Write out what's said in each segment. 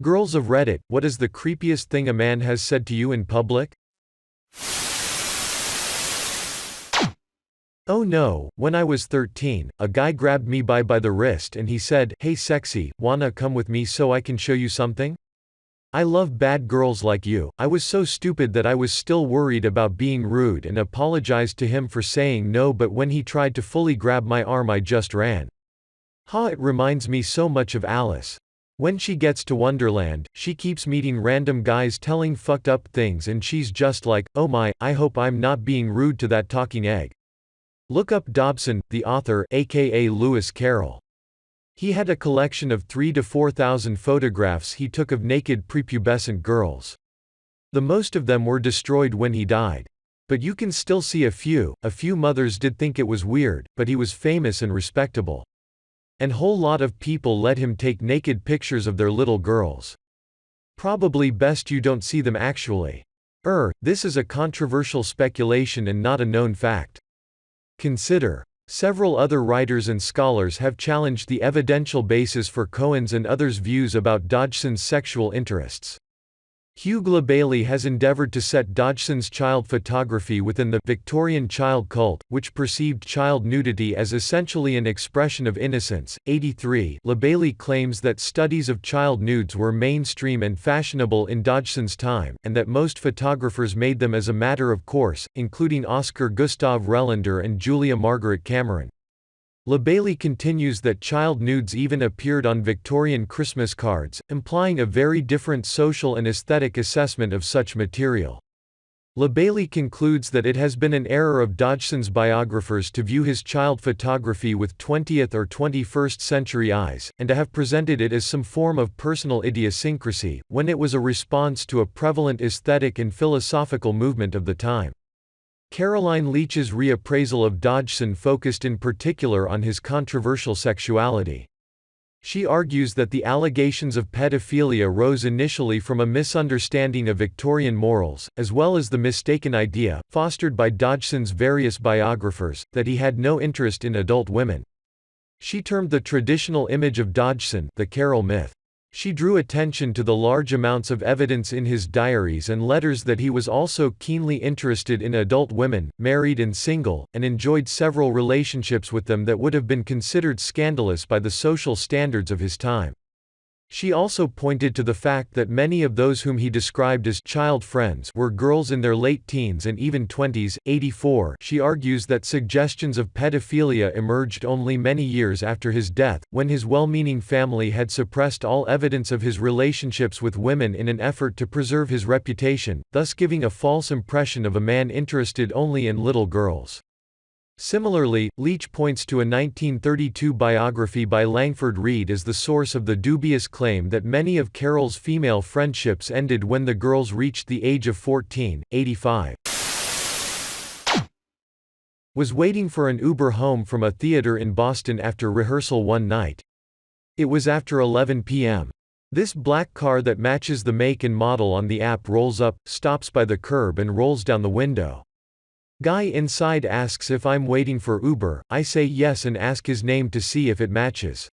Girls of Reddit, what is the creepiest thing a man has said to you in public? Oh no, when I was 13, a guy grabbed me by the wrist and he said, "Hey sexy, wanna come with me so I can show you something? I love bad girls like you." I was so stupid that I was still worried about being rude and apologized to him for saying no, but when he tried to fully grab my arm I just ran. It reminds me so much of Alice. When she gets to Wonderland, she keeps meeting random guys telling fucked up things and she's just like, oh my, I hope I'm not being rude to that talking egg. Look up Dobson, the author, aka Lewis Carroll. He had a collection of 3,000 to 4,000 photographs he took of naked prepubescent girls. The most of them were destroyed when he died. But you can still see a few mothers did think it was weird, but he was famous and respectable. And whole lot of people let him take naked pictures of their little girls. Probably best you don't see them actually. This is a controversial speculation and not a known fact. Consider. Several other writers and scholars have challenged the evidential basis for Cohen's and others' views about Dodgson's sexual interests. Hugh Bailey has endeavored to set Dodgson's child photography within the Victorian child cult, which perceived child nudity as essentially an expression of innocence. 83. Bailey claims that studies of child nudes were mainstream and fashionable in Dodgson's time, and that most photographers made them as a matter of course, including Oscar Gustav Relander and Julia Margaret Cameron. Bailey continues that child nudes even appeared on Victorian Christmas cards, implying a very different social and aesthetic assessment of such material. Bailey concludes that it has been an error of Dodgson's biographers to view his child photography with 20th or 21st century eyes, and to have presented it as some form of personal idiosyncrasy, when it was a response to a prevalent aesthetic and philosophical movement of the time. Caroline Leach's reappraisal of Dodgson focused in particular on his controversial sexuality. She argues that the allegations of pedophilia rose initially from a misunderstanding of Victorian morals, as well as the mistaken idea, fostered by Dodgson's various biographers, that he had no interest in adult women. She termed the traditional image of Dodgson the Carroll myth. She drew attention to the large amounts of evidence in his diaries and letters that he was also keenly interested in adult women, married and single, and enjoyed several relationships with them that would have been considered scandalous by the social standards of his time. She also pointed to the fact that many of those whom he described as child friends were girls in their late teens and even 20s. 84. She argues that suggestions of pedophilia emerged only many years after his death, when his well-meaning family had suppressed all evidence of his relationships with women in an effort to preserve his reputation, thus giving a false impression of a man interested only in little girls. Similarly, Leach points to a 1932 biography by Langford Reid as the source of the dubious claim that many of Carroll's female friendships ended when the girls reached the age of 14. 85. Was waiting for an Uber home from a theater in Boston after rehearsal one night. It was after 11 p.m. This black car that matches the make and model on the app rolls up, stops by the curb and rolls down the window. Guy inside asks if I'm waiting for Uber. I say yes and ask his name to see if it matches.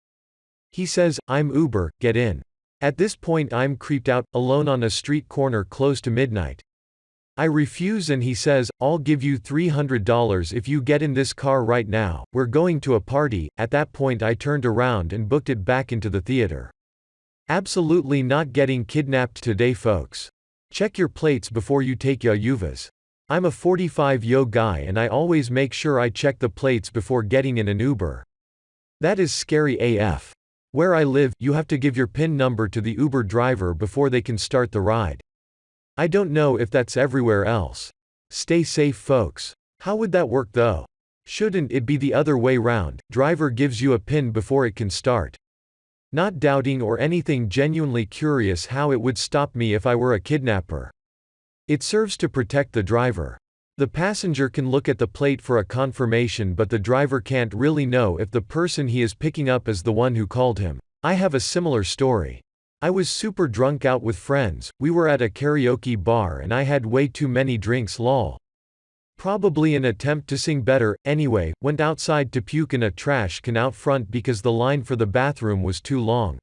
He says, "I'm Uber, get in." At this point I'm creeped out, alone on a street corner close to midnight. I refuse and he says, "I'll give you $300 if you get in this car right now, we're going to a party." At that point I turned around and booked it back into the theater. Absolutely not getting kidnapped today, folks. Check your plates before you take ya Uvas. I'm a 45-yo guy and I always make sure I check the plates before getting in an Uber. That is scary AF. Where I live, you have to give your PIN number to the Uber driver before they can start the ride. I don't know if that's everywhere else. Stay safe, folks. How would that work though? Shouldn't it be the other way round, driver gives you a PIN before it can start? Not doubting or anything, genuinely curious how it would stop me if I were a kidnapper. It serves to protect the driver. The passenger can look at the plate for a confirmation, but the driver can't really know if the person he is picking up is the one who called him. I have a similar story. I was super drunk out with friends, we were at a karaoke bar and I had way too many drinks lol. Probably an attempt to sing better, anyway, went outside to puke in a trash can out front because the line for the bathroom was too long.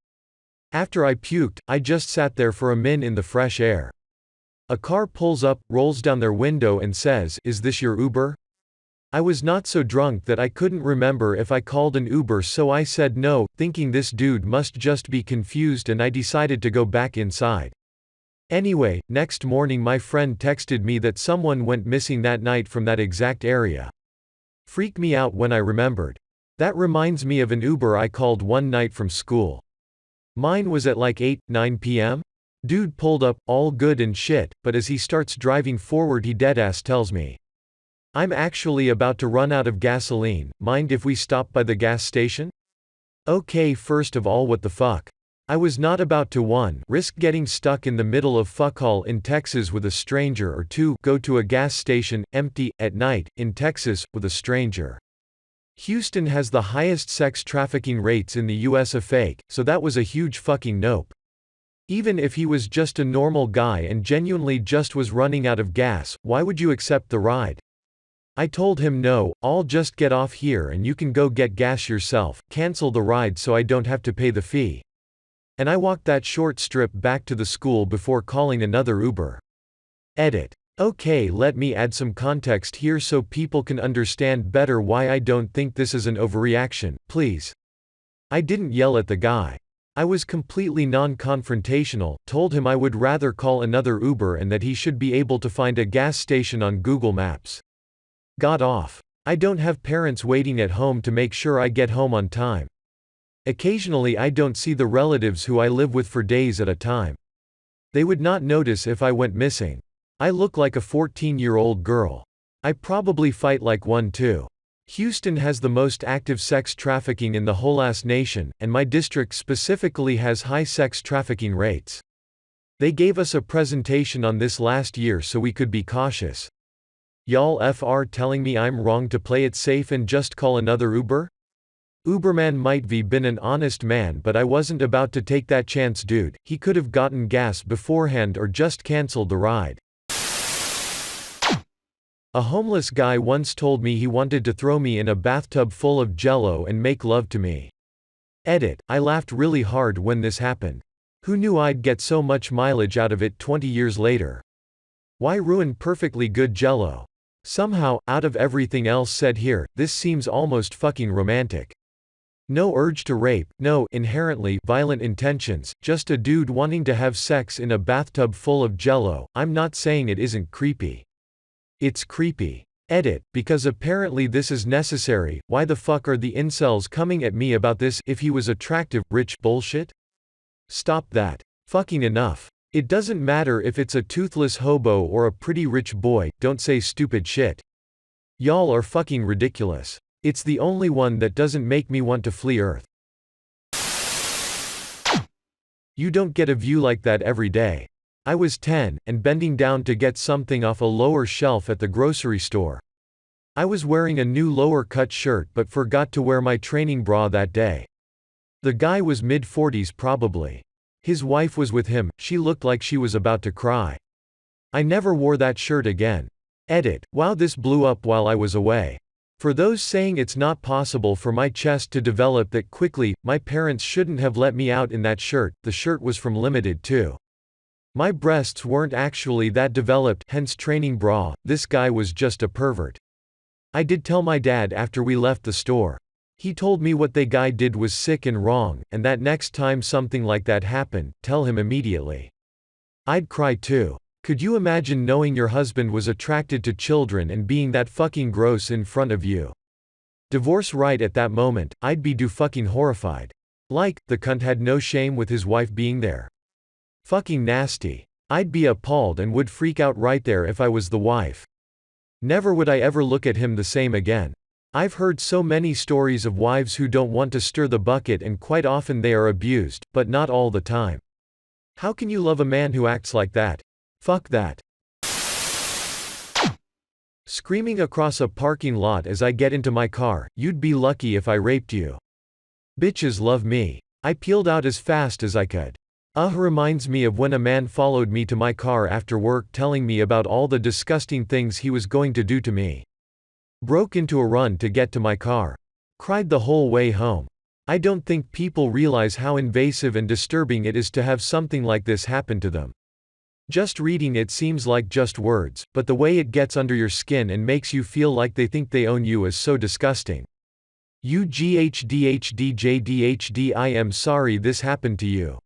After I puked, I just sat there for a min in the fresh air. A car pulls up, rolls down their window and says, "Is this your Uber?" I was not so drunk that I couldn't remember if I called an Uber, so I said no, thinking this dude must just be confused, and I decided to go back inside. Anyway, next morning my friend texted me that someone went missing that night from that exact area. Freaked me out when I remembered. That reminds me of an Uber I called one night from school. Mine was at like 8-9 p.m. Dude pulled up, all good and shit, but as he starts driving forward he deadass tells me, "I'm actually about to run out of gasoline, mind if we stop by the gas station?" Okay, first of all, what the fuck? I was not about to 1. Risk getting stuck in the middle of fuckhole in Texas with a stranger, or 2. Go to a gas station, empty, at night, in Texas, with a stranger. Houston has the highest sex trafficking rates in the US of fake, so that was a huge fucking nope. Even if he was just a normal guy and genuinely just was running out of gas, why would you accept the ride? I told him no, I'll just get off here and you can go get gas yourself, cancel the ride so I don't have to pay the fee. And I walked that short strip back to the school before calling another Uber. Edit. Okay, let me add some context here so people can understand better why I don't think this is an overreaction, please. I didn't yell at the guy. I was completely non-confrontational, told him I would rather call another Uber and that he should be able to find a gas station on Google Maps. Got off. I don't have parents waiting at home to make sure I get home on time. Occasionally I don't see the relatives who I live with for days at a time. They would not notice if I went missing. I look like a 14-year-old girl. I probably fight like one too. Houston has the most active sex trafficking in the whole ass nation, and my district specifically has high sex trafficking rates. They gave us a presentation on this last year so we could be cautious. Y'all FR telling me I'm wrong to play it safe and just call another Uber? Uberman might be been an honest man, but I wasn't about to take that chance, dude. He could have gotten gas beforehand or just canceled the ride. A homeless guy once told me he wanted to throw me in a bathtub full of Jell-O and make love to me. Edit. I laughed really hard when this happened. Who knew I'd get so much mileage out of it 20 years later? Why ruin perfectly good Jell-O? Somehow, out of everything else said here, this seems almost fucking romantic. No urge to rape, no inherently violent intentions, just a dude wanting to have sex in a bathtub full of Jell-O. I'm not saying it isn't creepy. It's creepy. Edit, because apparently this is necessary. Why the fuck are the incels coming at me about this if he was attractive, rich bullshit? Stop that. Fucking enough. It doesn't matter if it's a toothless hobo or a pretty rich boy, don't say stupid shit. Y'all are fucking ridiculous. It's the only one that doesn't make me want to flee Earth. You don't get a view like that every day. I was 10, and bending down to get something off a lower shelf at the grocery store. I was wearing a new lower cut shirt but forgot to wear my training bra that day. The guy was mid-40s probably. His wife was with him, she looked like she was about to cry. I never wore that shirt again. Edit. Wow, this blew up while I was away. For those saying it's not possible for my chest to develop that quickly, my parents shouldn't have let me out in that shirt. The shirt was from Limited too. My breasts weren't actually that developed, hence training bra. This guy was just a pervert. I did tell my dad after we left the store. He told me what the guy did was sick and wrong, and that next time something like that happened, tell him immediately. I'd cry too. Could you imagine knowing your husband was attracted to children and being that fucking gross in front of you? Divorce right at that moment, I'd be fucking horrified. Like, the cunt had no shame with his wife being there. Fucking nasty. I'd be appalled and would freak out right there if I was the wife. Never would I ever look at him the same again. I've heard so many stories of wives who don't want to stir the bucket, and quite often they are abused, but not all the time. How can you love a man who acts like that? Fuck that. Screaming across a parking lot as I get into my car, you'd be lucky if I raped you. Bitches love me. I peeled out as fast as I could. Reminds me of when a man followed me to my car after work telling me about all the disgusting things he was going to do to me. Broke into a run to get to my car. Cried the whole way home. I don't think people realize how invasive and disturbing it is to have something like this happen to them. Just reading it seems like just words, but the way it gets under your skin and makes you feel like they think they own you is so disgusting. UGHDHDJDHD, I am sorry this happened to you.